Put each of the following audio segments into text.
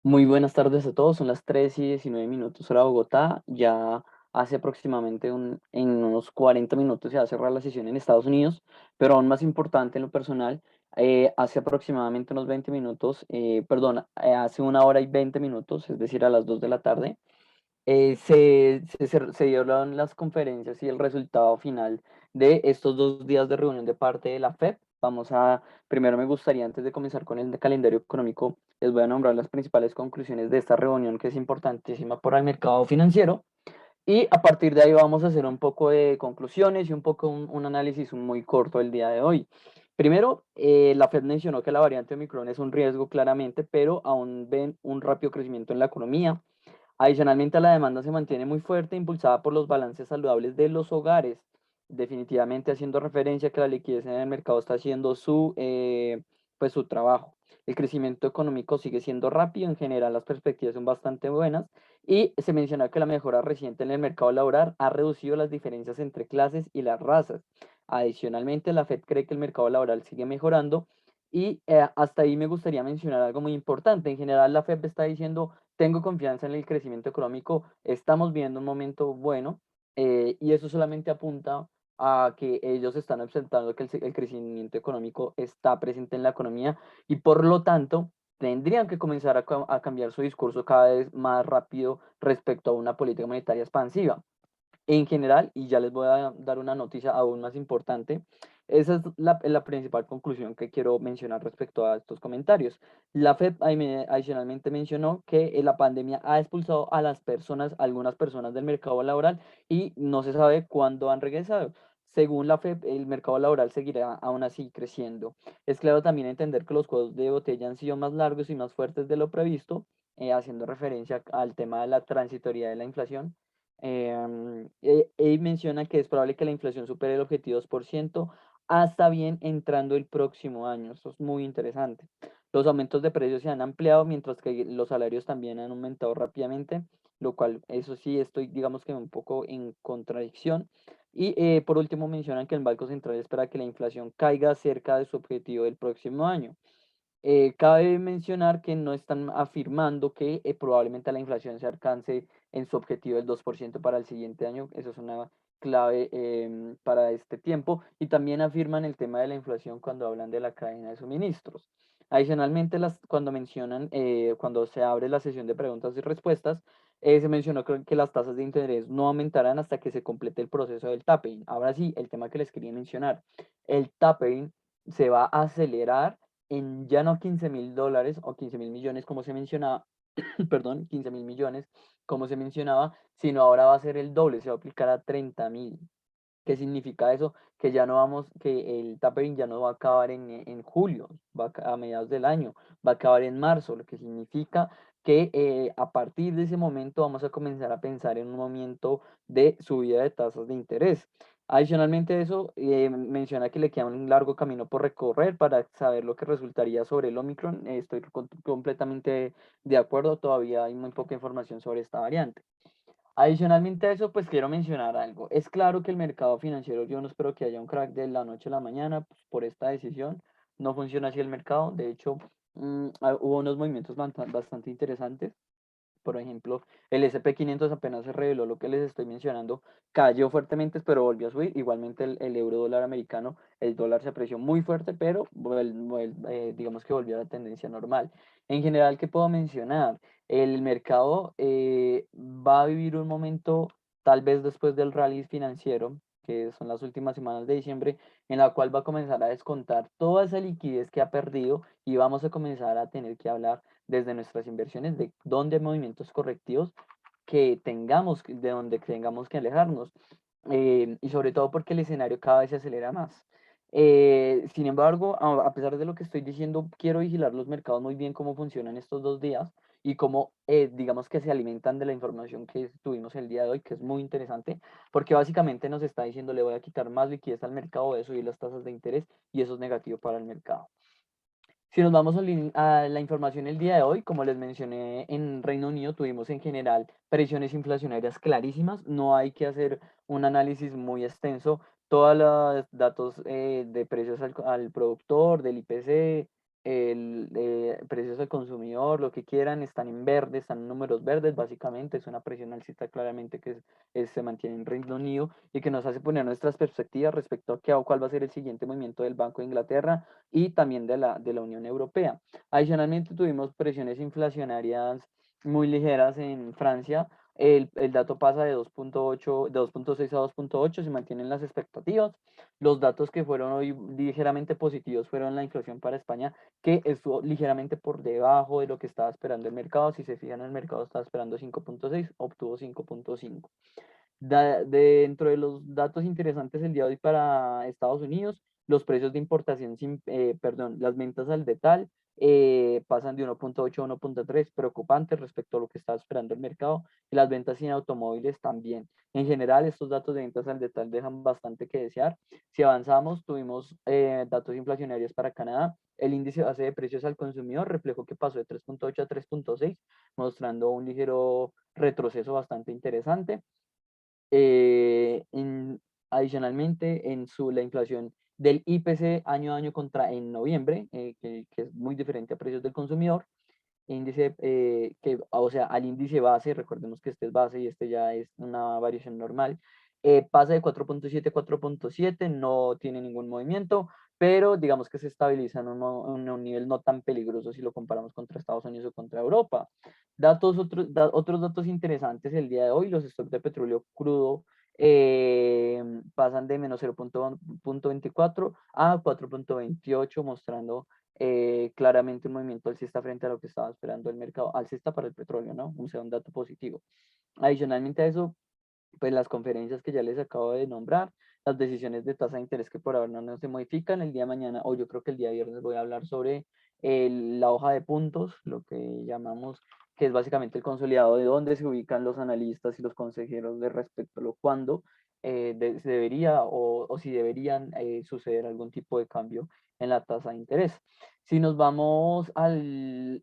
Muy buenas tardes a todos, son las 3:19 hora Bogotá. Ya hace aproximadamente en unos 40 minutos se va a cerrar la sesión en Estados Unidos, pero aún más importante en lo personal, hace aproximadamente unos 20 minutos, perdón, hace 1 hora y 20 minutos, es decir, a las 2 de la tarde, se dieron las conferencias y el resultado final de estos 2 días de reunión de parte de la FED. Primero me gustaría, antes de comenzar con el calendario económico, les voy a nombrar las principales conclusiones de esta reunión que es importantísima para el mercado financiero. Y a partir de ahí vamos a hacer un poco de conclusiones y un poco un análisis muy corto el día de hoy. Primero, la Fed mencionó que la variante Omicron es un riesgo claramente, pero aún ven un rápido crecimiento en la economía. Adicionalmente, la demanda se mantiene muy fuerte, impulsada por los balances saludables de los hogares, definitivamente haciendo referencia a que la liquidez en el mercado está haciendo pues su trabajo. El crecimiento económico sigue siendo rápido, en general las perspectivas son bastante buenas y se menciona que la mejora reciente en el mercado laboral ha reducido las diferencias entre clases y las razas. Adicionalmente, la Fed cree que el mercado laboral sigue mejorando y hasta ahí me gustaría mencionar algo muy importante. En general, la Fed está diciendo tengo confianza en el crecimiento económico, estamos viendo un momento bueno, y eso solamente apunta a que ellos están observando que el crecimiento económico está presente en la economía y por lo tanto tendrían que comenzar a cambiar su discurso cada vez más rápido respecto a una política monetaria expansiva en general, y ya les voy a dar una noticia aún más importante. Esa es la principal conclusión que quiero mencionar respecto a estos comentarios. La FED adicionalmente mencionó que la pandemia ha expulsado a las personas, algunas personas del mercado laboral y no se sabe cuándo han regresado. Según la FED, el mercado laboral seguirá aún así creciendo. Es claro también entender que los cuellos de botella han sido más largos y más fuertes de lo previsto, haciendo referencia al tema de la transitoriedad de la inflación. Menciona que es probable que la inflación supere el objetivo 2% hasta bien entrando el próximo año. Esto es muy interesante. Los aumentos de precios se han ampliado mientras que los salarios también han aumentado rápidamente, lo cual, eso sí, estoy, digamos que un poco en contradicción. Y por último, mencionan que el Banco Central espera que la inflación caiga cerca de su objetivo del próximo año. Cabe mencionar que no están afirmando que probablemente la inflación se alcance en su objetivo del 2% para el siguiente año. Eso es una clave para este tiempo. Y también afirman el tema de la inflación cuando hablan de la cadena de suministros. Adicionalmente, cuando se abre la sesión de preguntas y respuestas, se mencionó que las tasas de interés no aumentarán hasta que se complete el proceso del tapering. Ahora sí, el tema que les quería mencionar. El tapering se va a acelerar en ya no 15.000 dólares o 15.000 millones como se mencionaba, perdón, 15.000 millones como se mencionaba, sino ahora va a ser el doble, se va a aplicar a 30.000. ¿Qué significa eso? Que ya no vamos, que el tapering ya no va a acabar en julio, a mediados del año, va a acabar en marzo, lo que significa que a partir de ese momento vamos a comenzar a pensar en un momento de subida de tasas de interés. Adicionalmente a eso, menciona que le queda un largo camino por recorrer para saber lo que resultaría sobre el Omicron. Estoy completamente de acuerdo, todavía hay muy poca información sobre esta variante. Adicionalmente a eso, pues quiero mencionar algo. Es claro que el mercado financiero, yo no espero que haya un crack de la noche a la mañana pues, por esta decisión. No funciona así el mercado. De hecho, hubo unos movimientos bastante interesantes. Por ejemplo, el SP 500 apenas se reveló lo que les estoy mencionando, cayó fuertemente, pero volvió a subir. Igualmente el euro dólar americano, el dólar se apreció muy fuerte, pero digamos que volvió a la tendencia normal. En general, ¿qué puedo mencionar? El mercado va a vivir un momento, tal vez después del rally financiero, que son las últimas semanas de diciembre, en la cual va a comenzar a descontar toda esa liquidez que ha perdido y vamos a comenzar a tener que hablar desde nuestras inversiones de dónde hay movimientos correctivos de donde tengamos que alejarnos. Y sobre todo porque el escenario cada vez se acelera más. Sin embargo, a pesar de lo que estoy diciendo, quiero vigilar los mercados muy bien, cómo funcionan estos 2 días y cómo, digamos que se alimentan de la información que tuvimos el día de hoy, que es muy interesante, porque básicamente nos está diciendo, le voy a quitar más liquidez al mercado, voy a subir las tasas de interés y eso es negativo para el mercado. Si nos vamos a la información el día de hoy, como les mencioné, en Reino Unido tuvimos en general presiones inflacionarias clarísimas. No hay que hacer un análisis muy extenso. Todos los datos de precios al productor, del IPC, precios al consumidor, lo que quieran, están en verde, están en números verdes, básicamente es una presión alcista claramente que se mantiene en Reino Unido y que nos hace poner nuestras perspectivas respecto a cuál va a ser el siguiente movimiento del Banco de Inglaterra y también de la Unión Europea. Adicionalmente tuvimos presiones inflacionarias muy ligeras en Francia. El dato pasa de 2.8, de 2.6 a 2.8, se mantienen las expectativas. Los datos que fueron hoy ligeramente positivos fueron la inflación para España, que estuvo ligeramente por debajo de lo que estaba esperando el mercado. Si se fijan, el mercado estaba esperando 5.6, obtuvo 5.5. Dentro de los datos interesantes el día de hoy para Estados Unidos, los precios de importación, perdón, las ventas al detal pasan de 1.8 a 1.3, preocupantes respecto a lo que estaba esperando el mercado, y las ventas sin automóviles también. En general, estos datos de ventas al detal dejan bastante que desear. Si avanzamos, tuvimos datos inflacionarios para Canadá. El índice base de precios al consumidor reflejó que pasó de 3.8 a 3.6, mostrando un ligero retroceso bastante interesante. Eh, en- Adicionalmente, la inflación del IPC año a año en noviembre, que es muy diferente a precios del consumidor, índice o sea, al índice base, recordemos que este es base y este ya es una variación normal, pasa de 4.7 a 4.7, no tiene ningún movimiento, pero digamos que se estabiliza en un nivel no tan peligroso si lo comparamos contra Estados Unidos o contra Europa. Otros datos interesantes el día de hoy, los stocks de petróleo crudo pasan de menos 0.24 a 4.28, mostrando claramente un movimiento alcista frente a lo que estaba esperando el mercado, alcista para el petróleo, ¿no? O sea, un dato positivo. Adicionalmente a eso, pues las conferencias que ya les acabo de nombrar, las decisiones de tasa de interés que por ahora no se modifican, el día de mañana, o yo creo que el día viernes voy a hablar sobre la hoja de puntos, lo que llamamos, que es básicamente el consolidado de dónde se ubican los analistas y los consejeros de respecto a lo cuándo se debería o si deberían suceder algún tipo de cambio en la tasa de interés. Si nos vamos el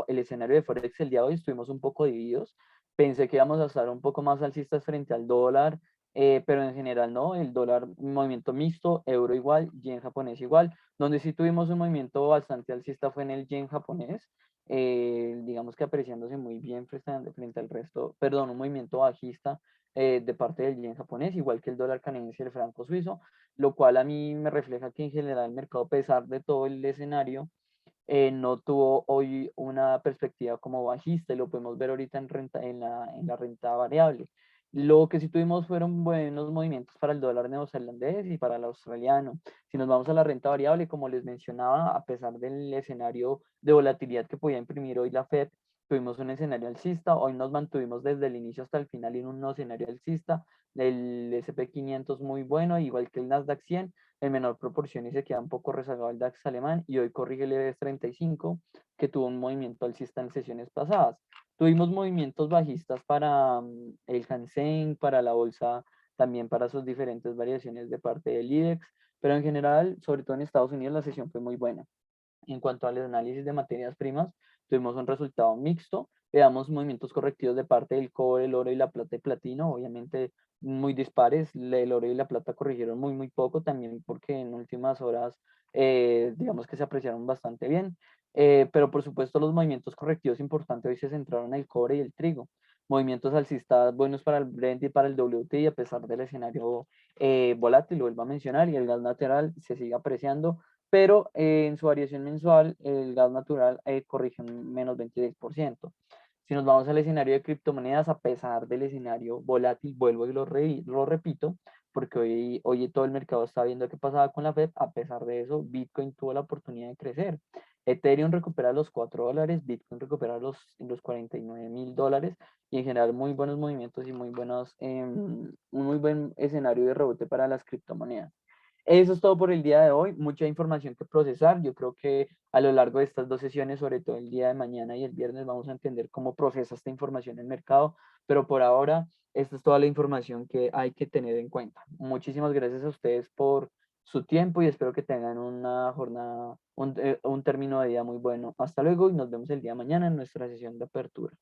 escenario de Forex el día de hoy, estuvimos un poco divididos. Pensé que íbamos a estar un poco más alcistas frente al dólar, pero en general no, el dólar, un movimiento mixto, euro igual, yen japonés igual. Donde sí tuvimos un movimiento bastante alcista fue en el yen japonés, digamos que apreciándose muy bien frente al resto, perdón, un movimiento bajista de parte del yen japonés, igual que el dólar canadiense y el franco suizo, lo cual a mí me refleja que en general el mercado, a pesar de todo el escenario, no tuvo hoy una perspectiva como bajista y lo podemos ver ahorita en la renta variable. Lo que sí tuvimos fueron buenos movimientos para el dólar neozelandés y para el australiano. Si nos vamos a la renta variable, como les mencionaba, a pesar del escenario de volatilidad que podía imprimir hoy la Fed, tuvimos un escenario alcista. Hoy nos mantuvimos desde el inicio hasta el final en un escenario alcista. El SP 500 muy bueno, igual que el Nasdaq 100 en menor proporción y se queda un poco rezagado el DAX alemán y hoy corrige el IBEX 35 que tuvo un movimiento alcista en sesiones pasadas. Tuvimos movimientos bajistas para el Hansen, para la bolsa, también para sus diferentes variaciones de parte del IBEX, pero en general, sobre todo en Estados Unidos, la sesión fue muy buena. En cuanto al análisis de materias primas, tuvimos un resultado mixto. Veamos movimientos correctivos de parte del cobre, el oro y la plata y platino, obviamente muy dispares. El oro y la plata corrigieron muy, muy poco, también porque en últimas horas, digamos que se apreciaron bastante bien. Pero por supuesto, los movimientos correctivos importantes hoy se centraron en el cobre y el trigo. Movimientos alcistas buenos para el Brent y para el WTI, a pesar del escenario volátil, lo vuelvo a mencionar, y el gas natural se sigue apreciando, pero en su variación mensual el gas natural corrige un menos 26%. Si nos vamos al escenario de criptomonedas, a pesar del escenario volátil, vuelvo y lo repito, porque hoy todo el mercado está viendo qué pasaba con la Fed, a pesar de eso, Bitcoin tuvo la oportunidad de crecer. Ethereum recupera los $4, Bitcoin recupera los $49,000 y en general muy buenos movimientos y un muy buen escenario de rebote para las criptomonedas. Eso es todo por el día de hoy. Mucha información que procesar. Yo creo que a lo largo de estas dos sesiones, sobre todo el día de mañana y el viernes, vamos a entender cómo procesa esta información el mercado. Pero por ahora, esta es toda la información que hay que tener en cuenta. Muchísimas gracias a ustedes por su tiempo y espero que tengan una jornada, un término de día muy bueno. Hasta luego y nos vemos el día de mañana en nuestra sesión de apertura.